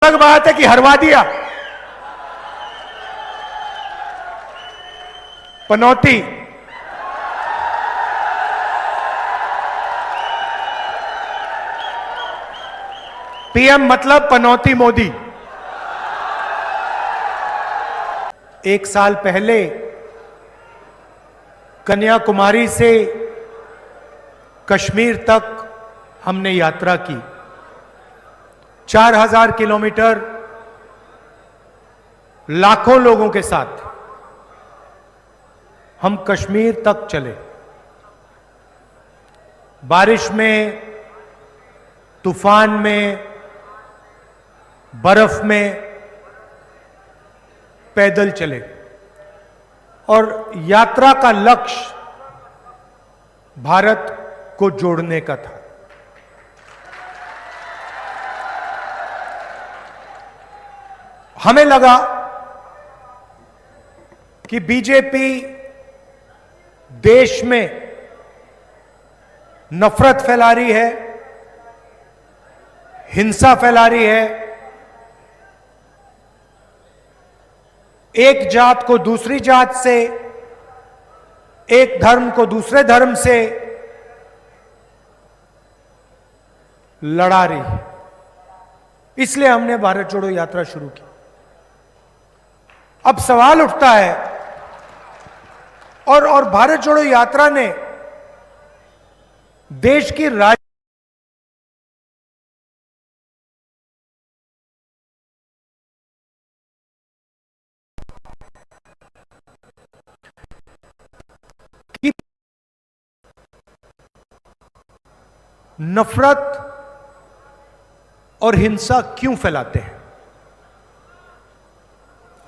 अलग बात है कि हरवा दिया। पनौती, पीएम मतलब पनौती मोदी। एक साल पहले कन्याकुमारी से कश्मीर तक हमने यात्रा की। 4000 किलोमीटर लाखों लोगों के साथ हम कश्मीर तक चले। बारिश में, तूफान में, बर्फ में पैदल चले और यात्रा का लक्ष्य भारत को जोड़ने का था। हमें लगा कि बीजेपी देश में नफरत फैला रही है, हिंसा फैला रही है, एक जात को दूसरी जात से, एक धर्म को दूसरे धर्म से लड़ा रही है। इसलिए हमने भारत जोड़ो यात्रा शुरू की। अब सवाल उठता है, और भारत जोड़ो यात्रा ने देश की नफरत और हिंसा क्यों फैलाते हैं,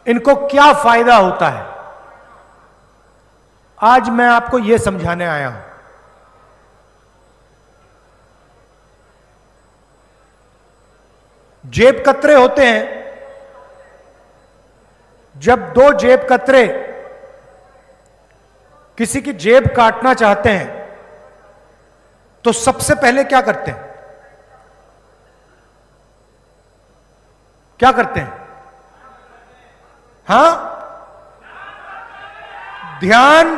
इनको क्या फायदा होता है, आज मैं आपको यह समझाने आया हूं। जेब कतरे होते हैं। जब दो जेब कतरे किसी की जेब काटना चाहते हैं तो सबसे पहले क्या करते हैं? क्या करते हैं? हां, ध्यान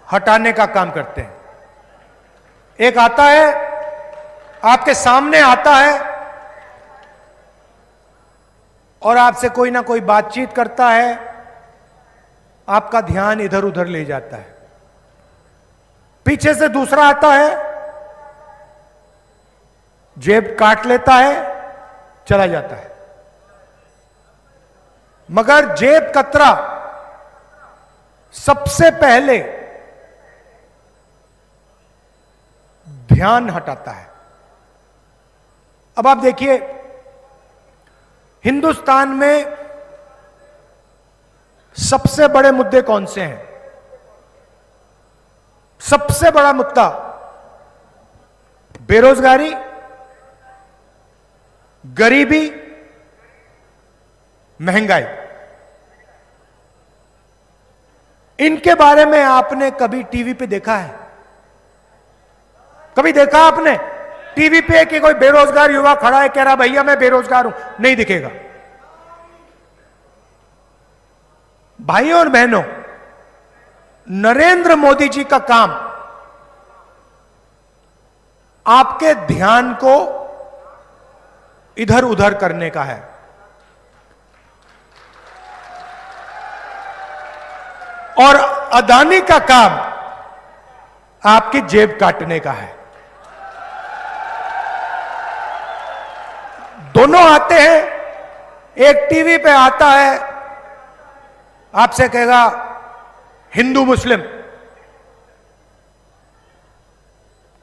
हटाने का काम करते हैं। एक आता है, आपके सामने आता है और आपसे कोई ना कोई बातचीत करता है, आपका ध्यान इधर उधर ले जाता है। पीछे से दूसरा आता है, जेब काट लेता है, चला जाता है। मगर जेब कतरा सबसे पहले ध्यान हटाता है। अब आप देखिए, हिंदुस्तान में सबसे बड़े मुद्दे कौन से हैं? सबसे बड़ा मुद्दा बेरोजगारी, गरीबी, महंगाई। इनके बारे में आपने कभी टीवी पे देखा है? कभी देखा आपने टीवी पे कि कोई बेरोजगार युवा खड़ा है, कह रहा भैया मैं बेरोजगार हूं? नहीं दिखेगा। भाइयों और बहनों, नरेंद्र मोदी जी का काम आपके ध्यान को इधर उधर करने का है। और अदानी का काम आपकी जेब काटने का है। दोनों आते हैं। एक टीवी पे आता है, आपसे कहेगा हिंदू मुस्लिम,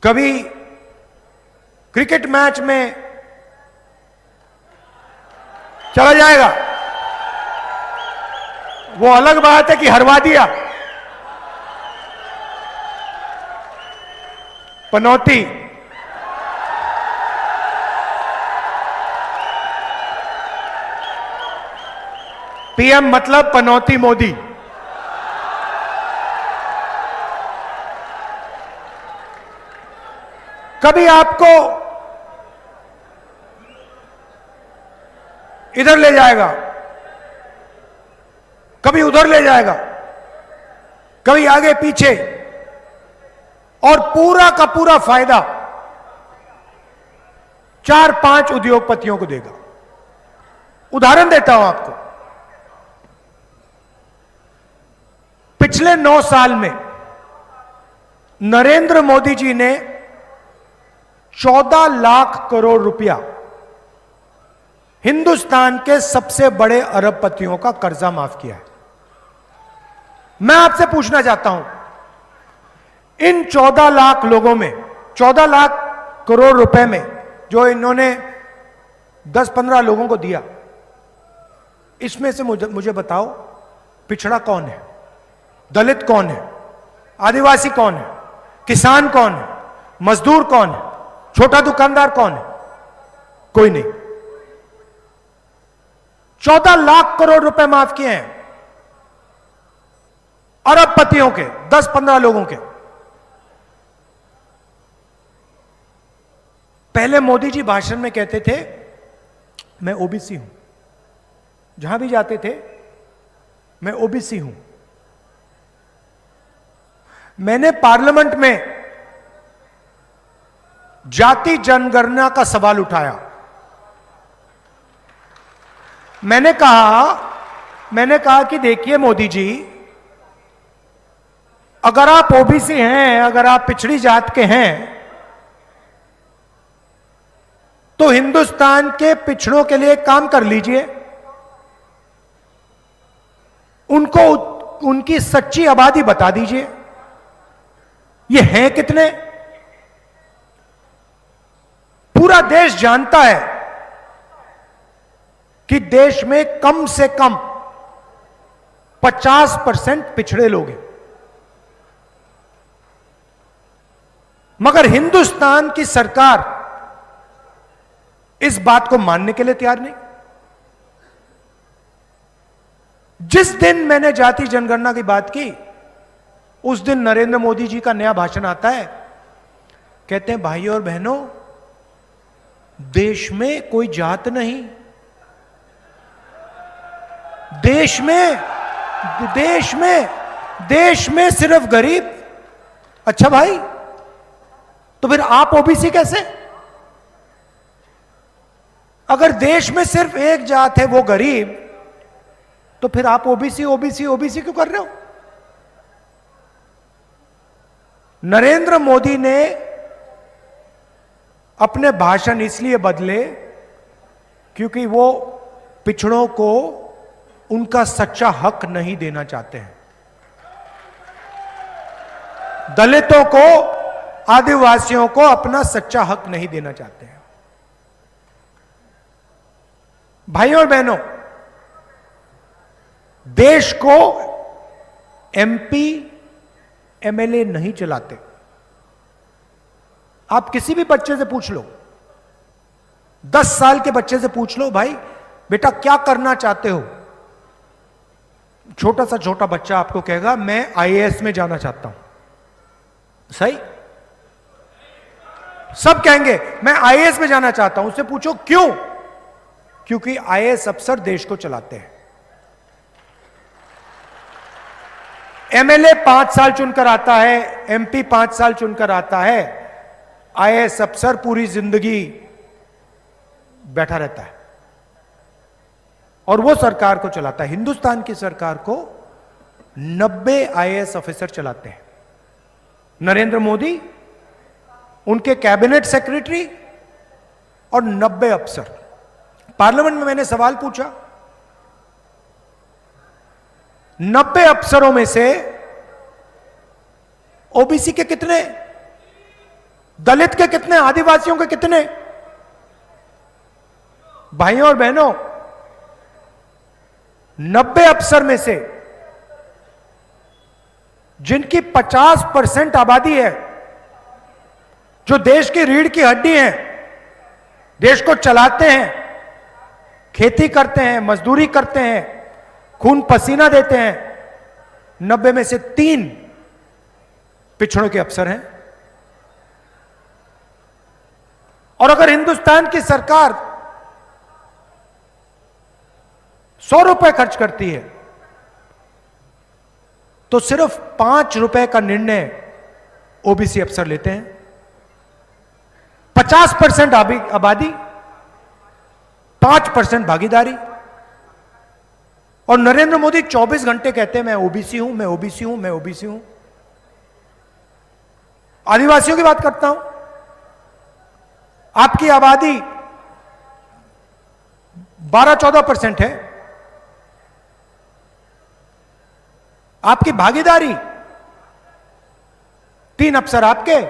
कभी क्रिकेट मैच में चला जाएगा। वो अलग बात है कि हरवा दिया। पनौती, पीएम मतलब पनौती मोदी। कभी आपको इधर ले जाएगा, कभी उधर ले जाएगा, कभी आगे पीछे, और पूरा का पूरा फायदा 4-5 उद्योगपतियों को देगा। उदाहरण देता हूं आपको, पिछले 9 साल में नरेंद्र मोदी जी ने 14 लाख करोड़ रुपया हिंदुस्तान के सबसे बड़े अरबपतियों का कर्जा माफ किया है। मैं आपसे पूछना चाहता हूं, इन 14 लाख लोगों में, 14 लाख करोड़ रुपए में जो इन्होंने 10-15 लोगों को दिया, इसमें से मुझे बताओ, पिछड़ा कौन है, दलित कौन है, आदिवासी कौन है, किसान कौन है, मजदूर कौन है, छोटा दुकानदार कौन है? कोई नहीं। 14 लाख करोड़ रुपए माफ किए हैं अरबपतियों के, 10-15 लोगों के। पहले मोदी जी भाषण में कहते थे मैं ओबीसी हूं, जहां भी जाते थे मैं ओबीसी हूं। मैंने पार्लियामेंट में जाति जनगणना का सवाल उठाया। मैंने कहा कि देखिए मोदी जी, अगर आप ओबीसी हैं, अगर आप पिछड़ी जात के हैं, तो हिंदुस्तान के पिछड़ों के लिए काम कर लीजिए, उनको उनकी सच्ची आबादी बता दीजिए, ये हैं कितने। पूरा देश जानता है कि देश में कम से कम 50% पिछड़े लोग हैं, मगर हिंदुस्तान की सरकार इस बात को मानने के लिए तैयार नहीं। जिस दिन मैंने जाति जनगणना की बात की, उस दिन नरेंद्र मोदी जी का नया भाषण आता है। कहते हैं भाइयों और बहनों, देश में कोई जात नहीं, देश में सिर्फ गरीब। अच्छा भाई, तो फिर आप ओबीसी कैसे? अगर देश में सिर्फ एक जात है वो गरीब, तो फिर आप ओबीसी क्यों कर रहे हो? नरेंद्र मोदी ने अपने भाषण इसलिए बदले क्योंकि वो पिछड़ों को उनका सच्चा हक नहीं देना चाहते हैं। दलितों को, आदिवासियों को अपना सच्चा हक नहीं देना चाहते हैं। भाइयों और बहनों, देश को एमपी एमएलए नहीं चलाते। आप किसी भी बच्चे से पूछ लो, 10 साल के बच्चे से पूछ लो, भाई बेटा क्या करना चाहते हो? छोटा बच्चा आपको कहेगा मैं आईएएस में जाना चाहता हूं। सही? सब कहेंगे मैं आईएएस में जाना चाहता हूं। उससे पूछो क्यों? क्योंकि आईएएस अफसर देश को चलाते हैं। एमएलए 5 साल चुनकर आता है, एमपी 5 साल चुनकर आता है, आईएएस अफसर पूरी जिंदगी बैठा रहता है और वो सरकार को चलाता है। हिंदुस्तान की सरकार को 90 आईएएस ऑफिसर चलाते हैं। नरेंद्र मोदी, उनके कैबिनेट सेक्रेटरी और 90 अफसर। पार्लियामेंट में मैंने सवाल पूछा, 90 अफसरों में से ओबीसी के कितने, दलित के कितने, आदिवासियों के कितने? भाइयों और बहनों, 90 अफसर में से जिनकी 50% आबादी है, जो देश की रीढ़ की हड्डी हैं, देश को चलाते हैं, खेती करते हैं, मजदूरी करते हैं, खून पसीना देते हैं, 90 में से 3 पिछड़ों के अफसर हैं। और अगर हिंदुस्तान की सरकार रुपए खर्च करती है, तो सिर्फ 5 रुपए का निर्णय ओबीसी अफसर लेते हैं। 50% आबादी, 5% भागीदारी। और नरेंद्र मोदी 24 घंटे कहते हैं मैं ओबीसी हूं, मैं ओबीसी हूं, मैं ओबीसी हूं। आदिवासियों की बात करता हूं। आपकी आबादी 12-14% है, आपकी भागीदारी 3 अफसर आपके,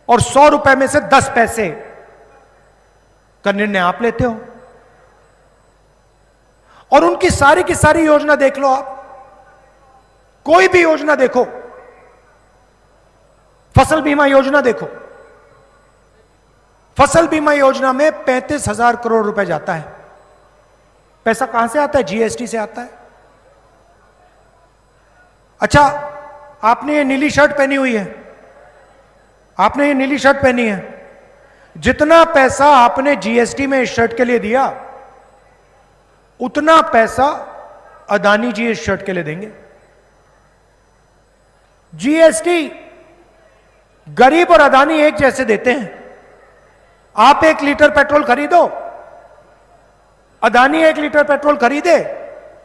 और 100 रुपए में से 10 पैसे का निर्णय आप लेते हो। और उनकी सारी की सारी योजना देख लो आप, कोई भी योजना देखो, फसल बीमा योजना देखो, फसल बीमा योजना में 35,000 करोड़ रुपए जाता है। पैसा कहां से आता है? जीएसटी से आता है। अच्छा, आपने ये नीली शर्ट पहनी हुई है, आपने ये नीली शर्ट पहनी है, जितना पैसा आपने जीएसटी में इस शर्ट के लिए दिया, उतना पैसा अदानी जी इस शर्ट के लिए देंगे। जीएसटी गरीब और अदानी एक जैसे देते हैं। आप 1 लीटर पेट्रोल खरीदो, अदानी 1 लीटर पेट्रोल खरीदे,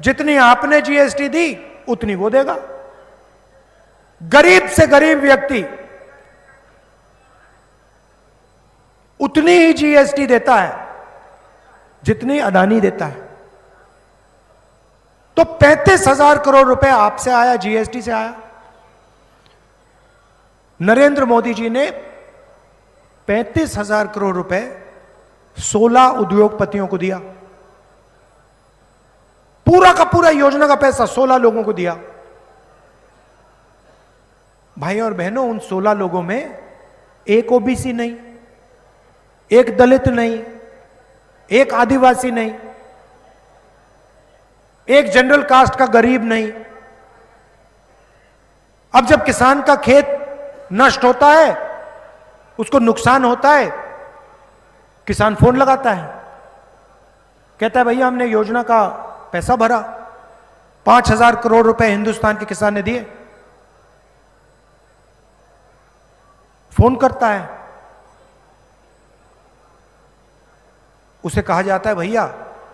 जितनी आपने जीएसटी दी उतनी वो देगा। गरीब से गरीब व्यक्ति उतनी ही जीएसटी देता है जितनी अदानी देता है। तो 35,000 करोड़ रुपए आपसे आया, जीएसटी से आया। नरेंद्र मोदी जी ने 35,000 करोड़ रुपए 16 उद्योगपतियों को दिया। पूरा का पूरा योजना का पैसा 16 लोगों को दिया। भाई और बहनों, उन 16 लोगों में एक ओबीसी नहीं, एक दलित नहीं, एक आदिवासी नहीं, एक जनरल कास्ट का गरीब नहीं। अब जब किसान का खेत नष्ट होता है, उसको नुकसान होता है, किसान फोन लगाता है, कहता है भैया हमने योजना का पैसा भरा, 5,000 करोड़ रुपए हिंदुस्तान के किसान ने दिए। फोन करता है, उसे कहा जाता है भैया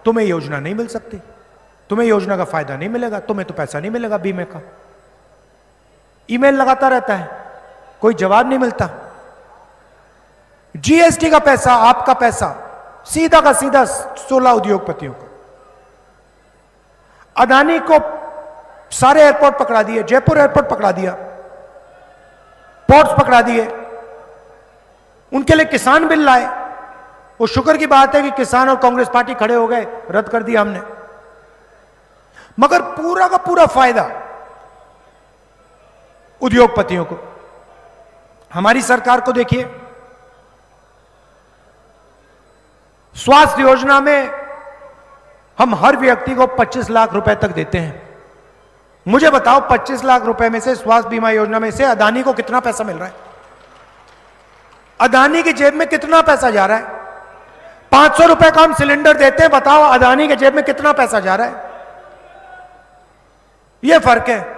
तुम्हें योजना नहीं मिल सकती, तुम्हें योजना का फायदा नहीं मिलेगा, तुम्हें तो पैसा नहीं मिलेगा बीमे का। ईमेल लगाता रहता है, कोई जवाब नहीं मिलता। जीएसटी का पैसा, आपका पैसा सीधा का सीधा 16 उद्योगपतियों को। अदानी को सारे एयरपोर्ट पकड़ा दिए, जयपुर एयरपोर्ट पकड़ा दिया, पोर्ट्स पकड़ा दिए, उनके लिए किसान बिल लाए। वो शुक्र की बात है कि किसान और कांग्रेस पार्टी खड़े हो गए, रद्द कर दिया हमने। मगर पूरा का पूरा फायदा उद्योगपतियों को। हमारी सरकार को देखिए, स्वास्थ्य योजना में हम हर व्यक्ति को 25 लाख रुपए तक देते हैं। मुझे बताओ 25 लाख रुपए में से, स्वास्थ्य बीमा योजना में से अदानी को कितना पैसा मिल रहा है? अदानी की जेब में कितना पैसा जा रहा है? 500 रुपए का हम सिलेंडर देते हैं, बताओ अदानी के जेब में कितना पैसा जा रहा है? यह फर्क है।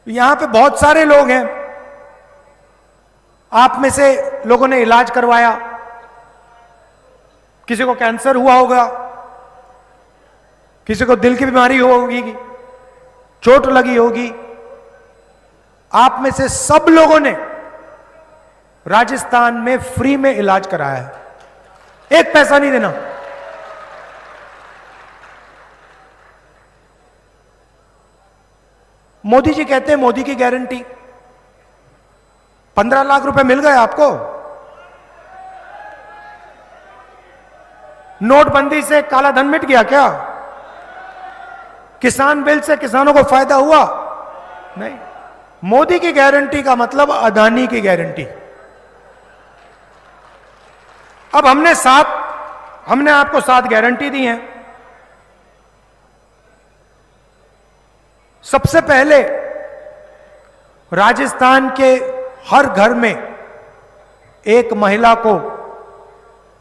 यहां पे बहुत सारे लोग हैं, आप में से लोगों ने इलाज करवाया, किसी को कैंसर हुआ होगा, किसी को दिल की बीमारी होगी, चोट लगी होगी। आप में से सब लोगों ने राजस्थान में फ्री में इलाज कराया है, एक पैसा नहीं देना। मोदी जी कहते हैं मोदी की गारंटी, 15 लाख रुपए मिल गए आपको। नोटबंदी से काला धन मिट गया क्या? किसान बिल से किसानों को फायदा हुआ? नहीं। मोदी की गारंटी का मतलब अदानी की गारंटी। अब हमने आपको 7 गारंटी दी हैं। सबसे पहले राजस्थान के हर घर में एक महिला को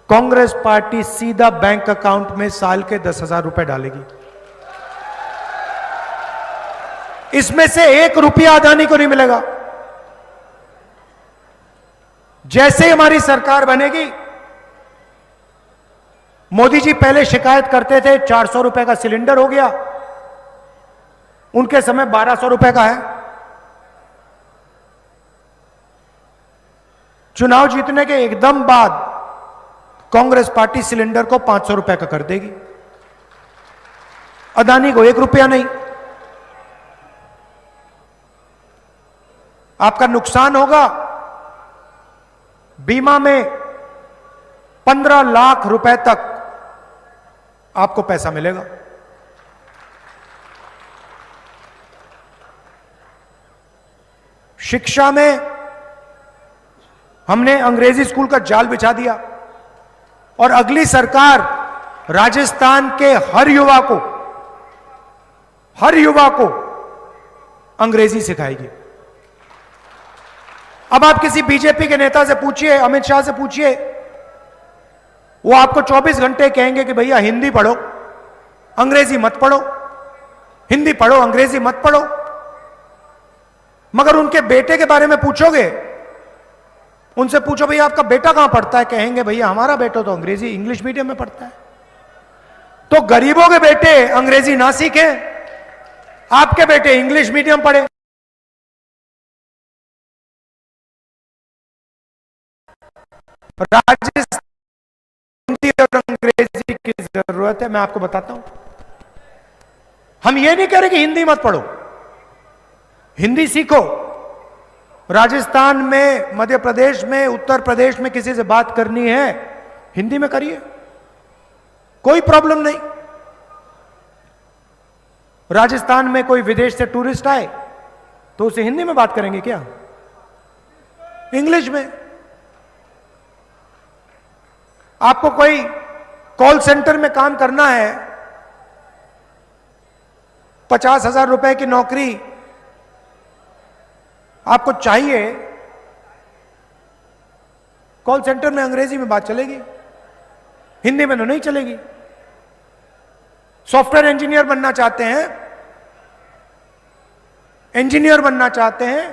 कांग्रेस पार्टी सीधा बैंक अकाउंट में साल के 10,000 रुपए डालेगी। इसमें से 1 रुपया अदानी को नहीं मिलेगा। जैसे ही हमारी सरकार बनेगी, मोदी जी पहले शिकायत करते थे 400 रुपए का सिलेंडर हो गया, उनके समय 1200 रुपए का है। चुनाव जीतने के एकदम बाद कांग्रेस पार्टी सिलेंडर को 500 रुपए का कर देगी, अदानी को 1 रुपया नहीं। आपका नुकसान होगा, बीमा में 15 लाख रुपए तक आपको पैसा मिलेगा। शिक्षा में हमने अंग्रेजी स्कूल का जाल बिछा दिया और अगली सरकार राजस्थान के हर युवा को अंग्रेजी सिखाएगी। अब आप किसी बीजेपी के नेता से पूछिए, अमित शाह से पूछिए, वो आपको 24 घंटे कहेंगे कि भैया हिंदी पढ़ो, अंग्रेजी मत पढ़ो, हिंदी पढ़ो, अंग्रेजी मत पढ़ो। मगर उनके बेटे के बारे में पूछोगे, उनसे पूछो भैया आपका बेटा कहां पढ़ता है, कहेंगे भैया हमारा बेटा तो अंग्रेजी इंग्लिश मीडियम में पढ़ता है। तो गरीबों के बेटे अंग्रेजी ना सीखें, आपके बेटे इंग्लिश मीडियम पढ़े। राजस्थान हिंदी और अंग्रेजी की जरूरत है। मैं आपको बताता हूं, हम ये नहीं कह रहे कि हिंदी मत पढ़ो, हिंदी सीखो। राजस्थान में, मध्य प्रदेश में, उत्तर प्रदेश में किसी से बात करनी है, हिंदी में करिए, कोई प्रॉब्लम नहीं। राजस्थान में कोई विदेश से टूरिस्ट आए तो उसे हिंदी में बात करेंगे क्या, इंग्लिश में? आपको कोई कॉल सेंटर में काम करना है, 50,000 रुपए की नौकरी आपको चाहिए, कॉल सेंटर में अंग्रेजी में बात चलेगी, हिंदी में तो नहीं चलेगी। सॉफ्टवेयर इंजीनियर बनना चाहते हैं, इंजीनियर बनना चाहते हैं,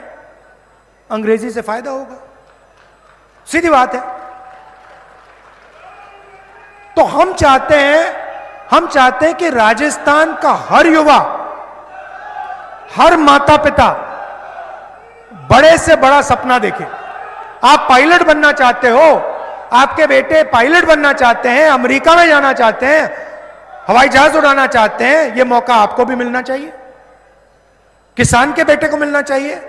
अंग्रेजी से फायदा होगा, सीधी बात है। तो हम चाहते हैं कि राजस्थान का हर युवा, हर माता पिता बड़े से बड़ा सपना देखे। आप पायलट बनना चाहते हो, आपके बेटे पायलट बनना चाहते हैं, अमेरिका में जाना चाहते हैं, हवाई जहाज उड़ाना चाहते हैं, यह मौका आपको भी मिलना चाहिए, किसान के बेटे को मिलना चाहिए,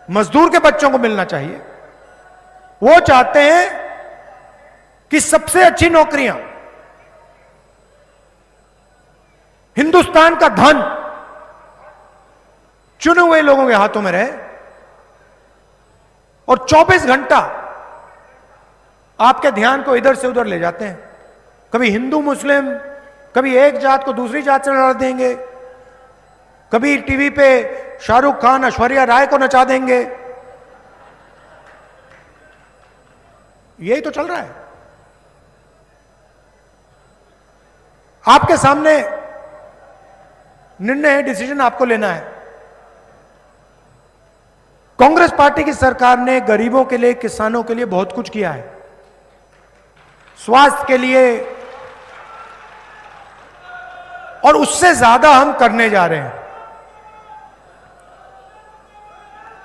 मजदूर के बच्चों को मिलना चाहिए। वो चाहते हैं कि सबसे अच्छी नौकरियां, हिंदुस्तान का धन चुने हुए लोगों के हाथों में रहे और 24 घंटा आपके ध्यान को इधर से उधर ले जाते हैं। कभी हिंदू मुस्लिम, कभी एक जात को दूसरी जात से लड़ा देंगे, कभी टीवी पे शाहरुख खान ऐश्वर्या राय को नचा देंगे। यही तो चल रहा है। आपके सामने निर्णय है, डिसीजन आपको लेना है। कांग्रेस पार्टी की सरकार ने गरीबों के लिए, किसानों के लिए बहुत कुछ किया है, स्वास्थ्य के लिए, और उससे ज्यादा हम करने जा रहे हैं।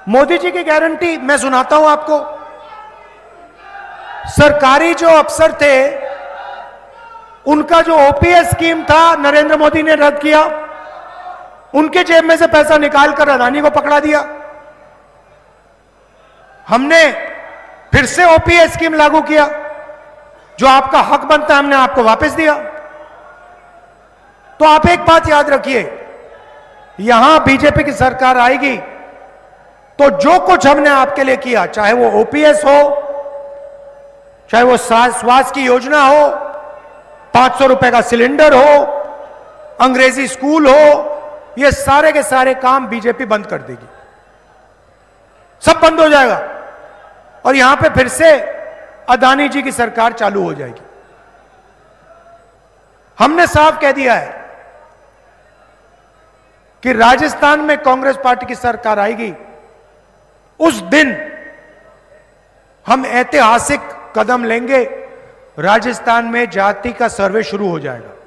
मोदी जी की गारंटी मैं सुनाता हूं आपको। सरकारी जो अफसर थे, उनका जो ओपीएस स्कीम था नरेंद्र मोदी ने रद्द किया, उनके जेब में से पैसा निकालकर अदानी को पकड़ा दिया। हमने फिर से ओपीएस स्कीम लागू किया, जो आपका हक बनता है हमने आपको वापस दिया। तो आप एक बात याद रखिए, यहां बीजेपी की सरकार आएगी तो जो कुछ हमने आपके लिए किया, चाहे वो ओपीएस हो, चाहे वो स्वास्थ्य की योजना हो, 500 रुपए का सिलेंडर हो, अंग्रेजी स्कूल हो, ये सारे के सारे काम बीजेपी बंद कर देगी, सब बंद हो जाएगा। और यहां पे फिर से अदानी जी की सरकार चालू हो जाएगी। हमने साफ कह दिया है कि राजस्थान में कांग्रेस पार्टी की सरकार आएगी, उस दिन हम ऐतिहासिक कदम लेंगे। राजस्थान में जाति का सर्वे शुरू हो जाएगा।